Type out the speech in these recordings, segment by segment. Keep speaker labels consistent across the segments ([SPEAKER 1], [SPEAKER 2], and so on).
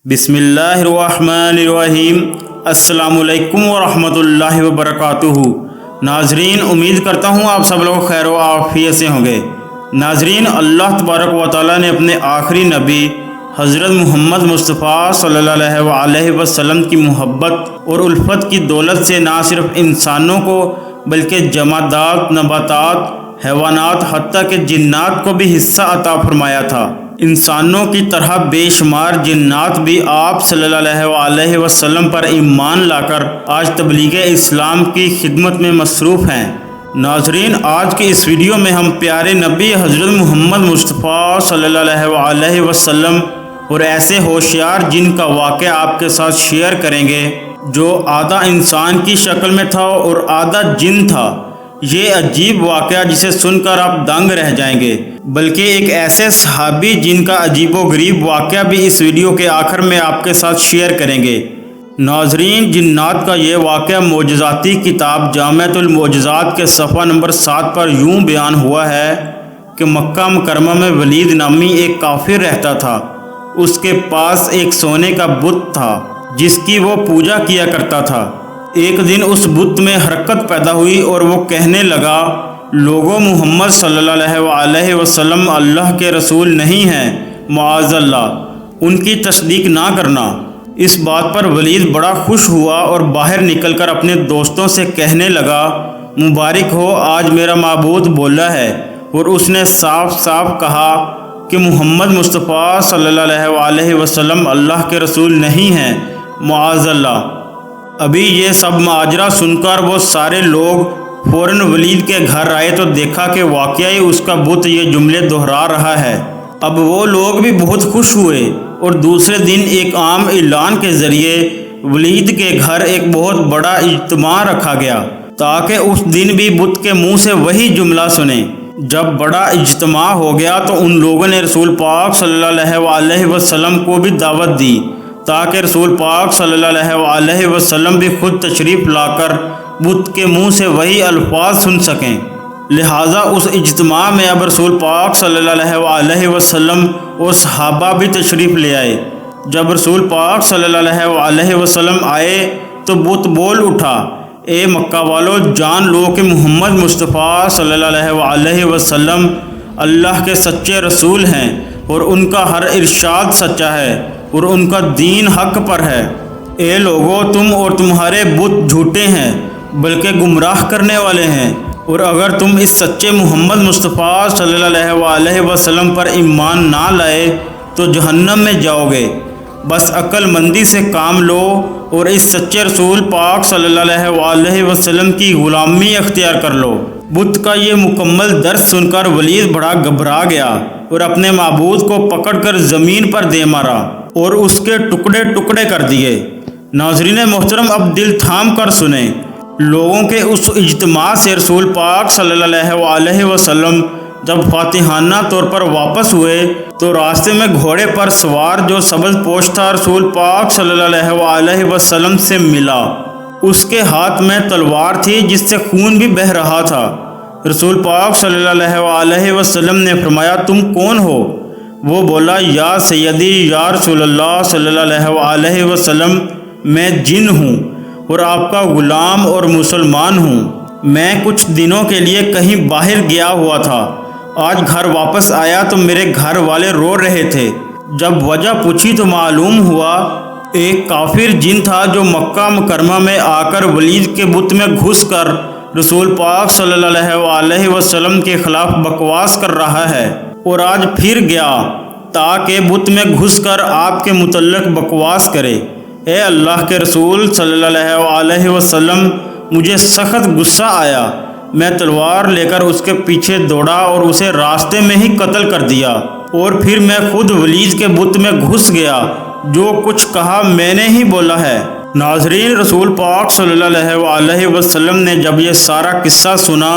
[SPEAKER 1] بسم اللہ الرحمن الرحیم۔ السلام علیکم ورحمۃ اللہ وبرکاتہ۔ ناظرین، امید کرتا ہوں آپ سب لوگ خیر و عافیت سے ہوں گے۔ ناظرین، اللہ تبارک و تعالیٰ نے اپنے آخری نبی حضرت محمد مصطفیٰ صلی اللہ علیہ وسلم کی محبت اور الفت کی دولت سے نہ صرف انسانوں کو بلکہ جمادات، نباتات، حیوانات، حتیٰ کہ جنات کو بھی حصہ عطا فرمایا تھا۔ انسانوں کی طرح بے شمار جنات بھی آپ صلی اللہ علیہ وسلم پر ایمان لا کر آج تبلیغ اسلام کی خدمت میں مصروف ہیں۔ ناظرین، آج کی اس ویڈیو میں ہم پیارے نبی حضرت محمد مصطفیٰ صلی اللہ علیہ وسلم اور ایسے ہوشیار جن کا واقعہ آپ کے ساتھ شیئر کریں گے جو آدھا انسان کی شکل میں تھا اور آدھا جن تھا۔ یہ عجیب واقعہ جسے سن کر آپ دنگ رہ جائیں گے، بلکہ ایک ایسے صحابی جن کا عجیب و غریب واقعہ بھی اس ویڈیو کے آخر میں آپ کے ساتھ شیئر کریں گے۔ ناظرین، جنات کا یہ واقعہ معجزاتی کتاب جامعۃ المعجزات کے صفحہ نمبر 7 پر یوں بیان ہوا ہے کہ مکہ مکرمہ میں ولید نامی ایک کافر رہتا تھا۔ اس کے پاس ایک سونے کا بت تھا جس کی وہ پوجا کیا کرتا تھا۔ ایک دن اس بت میں حرکت پیدا ہوئی اور وہ کہنے لگا، لوگوں، محمد صلی اللہ علیہ وسلم اللہ کے رسول نہیں ہیں، معاذ اللہ، ان کی تصدیق نہ کرنا۔ اس بات پر ولید بڑا خوش ہوا اور باہر نکل کر اپنے دوستوں سے کہنے لگا، مبارک ہو، آج میرا معبود بولا ہے۔ اور اس نے صاف صاف کہا کہ محمد مصطفیٰ صلی اللہ علیہ وسلم اللہ کے رسول نہیں ہیں، معاذ اللہ۔ ابھی یہ سب ماجرا سن کر وہ سارے لوگ فوراً ولید کے گھر آئے تو دیکھا کہ واقعی اس کا بت یہ جملے دہرا رہا ہے۔ اب وہ لوگ بھی بہت خوش ہوئے اور دوسرے دن ایک عام اعلان کے ذریعے ولید کے گھر ایک بہت بڑا اجتماع رکھا گیا تاکہ اس دن بھی بت کے منہ سے وہی جملہ سنیں۔ جب بڑا اجتماع ہو گیا تو ان لوگوں نے رسول پاک صلی اللہ علیہ وسلم کو بھی دعوت دی تاکہ رسول پاک صلی اللہ علیہ وسلم بھی خود تشریف لا کر بت کے منہ سے وہی الفاظ سن سکیں۔ لہٰذا اس اجتماع میں اب رسول پاک صلی اللہ علیہ وسلم اور صحابہ بھی تشریف لے آئے۔ جب رسول پاک صلی اللہ علیہ وسلم آئے تو بت بول اٹھا، اے مکہ والو، جان لو کہ محمد مصطفیٰ صلی اللہ علیہ وسلم اللہ کے سچے رسول ہیں اور ان کا ہر ارشاد سچا ہے اور ان کا دین حق پر ہے۔ اے لوگو، تم اور تمہارے بت جھوٹے ہیں بلکہ گمراہ کرنے والے ہیں، اور اگر تم اس سچے محمد مصطفیٰ صلی اللہ علیہ وسلم پر ایمان نہ لائے تو جہنم میں جاؤ گے۔ بس عقل مندی سے کام لو اور اس سچے رسول پاک صلی اللہ علیہ وسلم کی غلامی اختیار کر لو۔ بت کا یہ مکمل درس سن کر ولید بڑا گھبرا گیا اور اپنے معبود کو پکڑ کر زمین پر دے مارا اور اس کے ٹکڑے ٹکڑے کر دیے۔ ناظرین محترم، اب دل تھام کر سنیں۔ لوگوں کے اس اجتماع سے رسول پاک صلی اللہ علیہ وسلم جب فاتحانہ طور پر واپس ہوئے تو راستے میں گھوڑے پر سوار جو سبز پوش تھا رسول پاک صلی اللہ علیہ وسلم سے ملا۔ اس کے ہاتھ میں تلوار تھی جس سے خون بھی بہہ رہا تھا۔ رسول پاک صلی اللہ علیہ وسلم نے فرمایا، تم کون ہو؟ وہ بولا، یا سیدی، یا رسول اللہ صلی اللہ علیہ وسلم، میں جن ہوں اور آپ کا غلام اور مسلمان ہوں۔ میں کچھ دنوں کے لیے کہیں باہر گیا ہوا تھا۔ آج گھر واپس آیا تو میرے گھر والے رو رہے تھے۔ جب وجہ پوچھی تو معلوم ہوا ایک کافر جن تھا جو مکہ مکرمہ میں آ کر ولید کے بت میں گھس کر رسول پاک صلی اللہ علیہ وسلم کے خلاف بکواس کر رہا ہے، اور آج پھر گیا تاکہ بت میں گھس کر آپ کے متعلق بکواس کرے۔ اے اللہ کے رسول صلی اللہ علیہ وسلم، مجھے سخت غصہ آیا۔ میں تلوار لے کر اس کے پیچھے دوڑا اور اسے راستے میں ہی قتل کر دیا، اور پھر میں خود ولید کے بت میں گھس گیا۔ جو کچھ کہا میں نے ہی بولا ہے۔ ناظرین، رسول پاک صلی اللہ علیہ وسلم نے جب یہ سارا قصہ سنا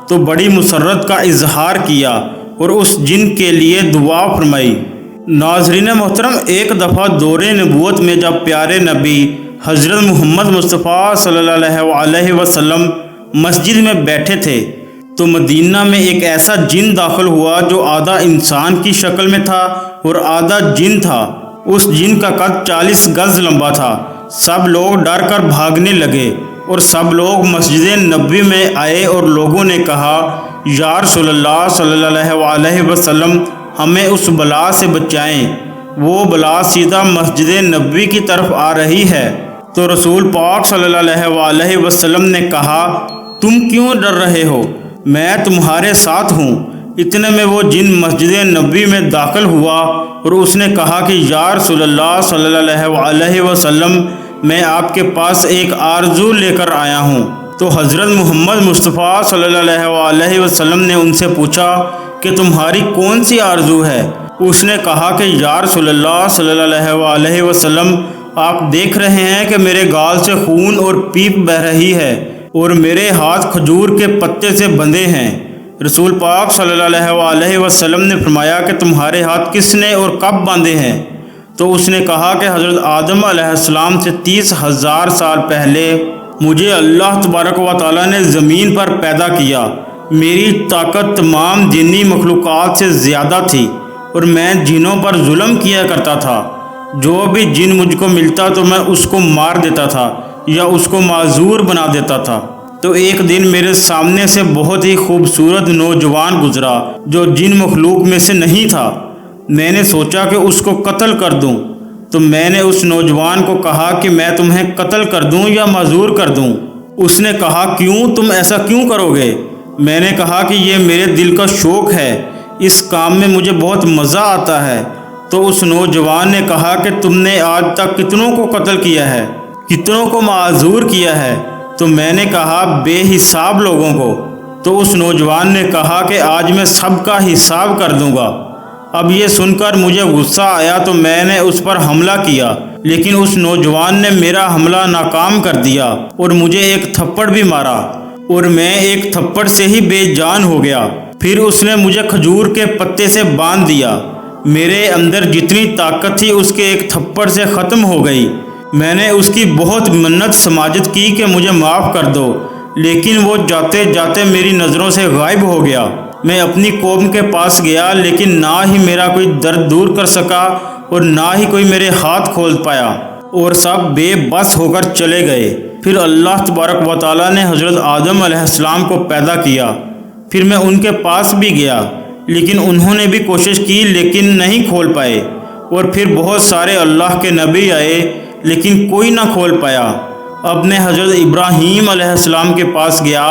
[SPEAKER 1] تو بڑی مسرت کا اظہار کیا اور اس جن کے لیے دعا فرمائی۔ ناظرین محترم، ایک دفعہ دور نبوت میں جب پیارے نبی حضرت محمد مصطفیٰ صلی اللہ علیہ وسلم مسجد میں بیٹھے تھے تو مدینہ میں ایک ایسا جن داخل ہوا جو آدھا انسان کی شکل میں تھا اور آدھا جن تھا۔ اس جن کا قد 40 گز لمبا تھا۔ سب لوگ ڈر کر بھاگنے لگے اور سب لوگ مسجد نبوی میں آئے اور لوگوں نے کہا، یا رسول اللہ صلی اللہ علیہ وسلم، ہمیں اس بلا سے بچائیں، وہ بلا سیدھا مسجد نبوی کی طرف آ رہی ہے۔ تو رسول پاک صلی اللہ علیہ وسلم نے کہا، تم کیوں ڈر رہے ہو؟ میں تمہارے ساتھ ہوں۔ اتنے میں وہ جن مسجد نبوی میں داخل ہوا اور اس نے کہا کہ یا رسول اللہ صلی اللہ علیہ وسلم، میں آپ کے پاس ایک آرزو لے کر آیا ہوں۔ تو حضرت محمد مصطفیٰ صلی اللہ علیہ وسلم نے ان سے پوچھا کہ تمہاری کون سی آرزو ہے؟ اس نے کہا کہ یا رسول اللہ صلی اللہ علیہ وسلم، آپ دیکھ رہے ہیں کہ میرے گال سے خون اور پیپ بہہ رہی ہے اور میرے ہاتھ کھجور کے پتے سے بندھے ہیں۔ رسول پاک صلی اللہ علیہ وسلم نے فرمایا کہ تمہارے ہاتھ کس نے اور کب باندھے ہیں؟ تو اس نے کہا کہ حضرت آدم علیہ السلام سے 30,000 سال پہلے مجھے اللہ تبارک و تعالیٰ نے زمین پر پیدا کیا۔ میری طاقت تمام جنی مخلوقات سے زیادہ تھی اور میں جنوں پر ظلم کیا کرتا تھا۔ جو بھی جن مجھ کو ملتا تو میں اس کو مار دیتا تھا یا اس کو معذور بنا دیتا تھا۔ تو ایک دن میرے سامنے سے بہت ہی خوبصورت نوجوان گزرا جو جن مخلوق میں سے نہیں تھا۔ میں نے سوچا کہ اس کو قتل کر دوں، تو میں نے اس نوجوان کو کہا کہ میں تمہیں قتل کر دوں یا معذور کر دوں؟ اس نے کہا، کیوں؟ تم ایسا کیوں کرو گے؟ میں نے کہا کہ یہ میرے دل کا شوق ہے، اس کام میں مجھے بہت مزہ آتا ہے۔ تو اس نوجوان نے کہا کہ تم نے آج تک کتنوں کو قتل کیا ہے، کتنوں کو معذور کیا ہے؟ تو میں نے کہا، بے حساب لوگوں کو۔ تو اس نوجوان نے کہا کہ آج میں سب کا حساب کر دوں گا۔ اب یہ سن کر مجھے غصہ آیا تو میں نے اس پر حملہ کیا، لیکن اس نوجوان نے میرا حملہ ناکام کر دیا اور مجھے ایک تھپڑ بھی مارا اور میں ایک تھپڑ سے ہی بے جان ہو گیا۔ پھر اس نے مجھے کھجور کے پتے سے باندھ دیا۔ میرے اندر جتنی طاقت تھی اس کے ایک تھپڑ سے ختم ہو گئی۔ میں نے اس کی بہت منت سماجت کی کہ مجھے معاف کر دو، لیکن وہ جاتے جاتے میری نظروں سے غائب ہو گیا۔ میں اپنی قوم کے پاس گیا، لیکن نہ ہی میرا کوئی درد دور کر سکا اور نہ ہی کوئی میرے ہاتھ کھول پایا، اور سب بے بس ہو کر چلے گئے۔ پھر اللہ تبارک و تعالیٰ نے حضرت آدم علیہ السلام کو پیدا کیا۔ پھر میں ان کے پاس بھی گیا، لیکن انہوں نے بھی کوشش کی لیکن نہیں کھول پائے۔ اور پھر بہت سارے اللہ کے نبی آئے لیکن کوئی نہ کھول پایا۔ اب میں حضرت ابراہیم علیہ السلام کے پاس گیا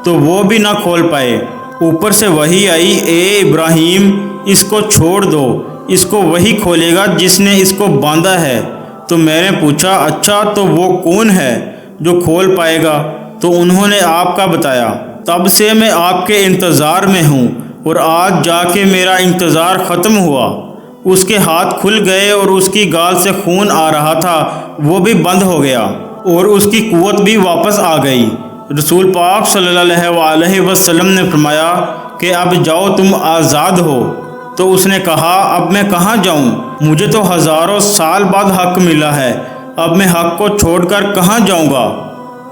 [SPEAKER 1] تو وہ بھی نہ کھول پائے۔ اوپر سے وحی آئی، اے ابراہیم، اس کو چھوڑ دو، اس کو وہی کھولے گا جس نے اس کو باندھا ہے۔ تو میں نے پوچھا، اچھا تو وہ کون ہے جو کھول پائے گا؟ تو انہوں نے آپ کا بتایا۔ تب سے میں آپ کے انتظار میں ہوں اور آج جا کے میرا انتظار ختم ہوا۔ اس کے ہاتھ کھل گئے اور اس کی گال سے خون آ رہا تھا، وہ بھی بند ہو گیا اور اس کی قوت بھی واپس آ گئی۔ رسول پاک صلی اللہ علیہ وسلم نے فرمایا کہ اب جاؤ، تم آزاد ہو۔ تو اس نے کہا، اب میں کہاں جاؤں؟ مجھے تو ہزاروں سال بعد حق ملا ہے، اب میں حق کو چھوڑ کر کہاں جاؤں گا؟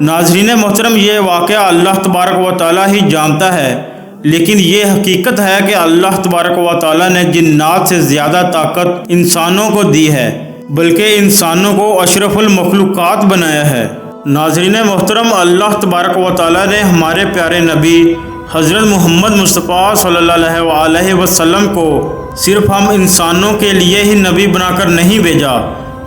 [SPEAKER 1] ناظرین محترم، یہ واقعہ اللہ تبارک و تعالیٰ ہی جانتا ہے، لیکن یہ حقیقت ہے کہ اللہ تبارک و تعالیٰ نے جنات سے زیادہ طاقت انسانوں کو دی ہے، بلکہ انسانوں کو اشرف المخلوقات بنایا ہے۔ ناظرین محترم، اللہ تبارک و تعالیٰ نے ہمارے پیارے نبی حضرت محمد مصطفیٰ صلی اللہ علیہ وسلم کو صرف ہم انسانوں کے لیے ہی نبی بنا کر نہیں بھیجا،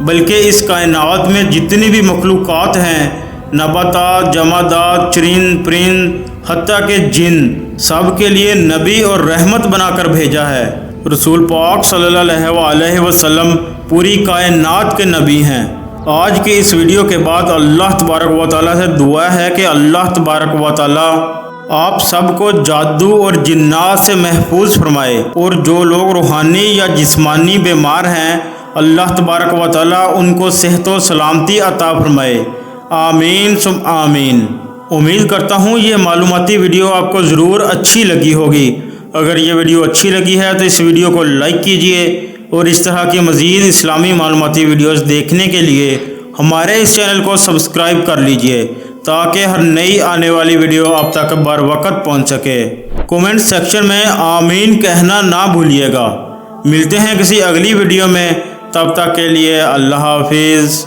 [SPEAKER 1] بلکہ اس کائنات میں جتنی بھی مخلوقات ہیں، نباتات، جمادات، چرند پرند، حتیٰ کہ جن، سب کے لیے نبی اور رحمت بنا کر بھیجا ہے۔ رسول پاک صلی اللہ علیہ وسلم پوری کائنات کے نبی ہیں۔ آج کی اس ویڈیو کے بعد اللہ تبارک و تعالیٰ سے دعا ہے کہ اللہ تبارک و تعالیٰ آپ سب کو جادو اور جنات سے محفوظ فرمائے، اور جو لوگ روحانی یا جسمانی بیمار ہیں، اللہ تبارک و تعالیٰ ان کو صحت و سلامتی عطا فرمائے۔ آمین ثم آمین۔ امید کرتا ہوں یہ معلوماتی ویڈیو آپ کو ضرور اچھی لگی ہوگی۔ اگر یہ ویڈیو اچھی لگی ہے تو اس ویڈیو کو لائک کیجئے، اور اس طرح کی مزید اسلامی معلوماتی ویڈیوز دیکھنے کے لیے ہمارے اس چینل کو سبسکرائب کر لیجئے، تاکہ ہر نئی آنے والی ویڈیو آپ تک بر وقت پہنچ سکے۔ کومنٹ سیکشن میں آمین کہنا نہ بھولیے گا۔ ملتے ہیں کسی اگلی ویڈیو میں، تب تک کے لیے اللہ حافظ۔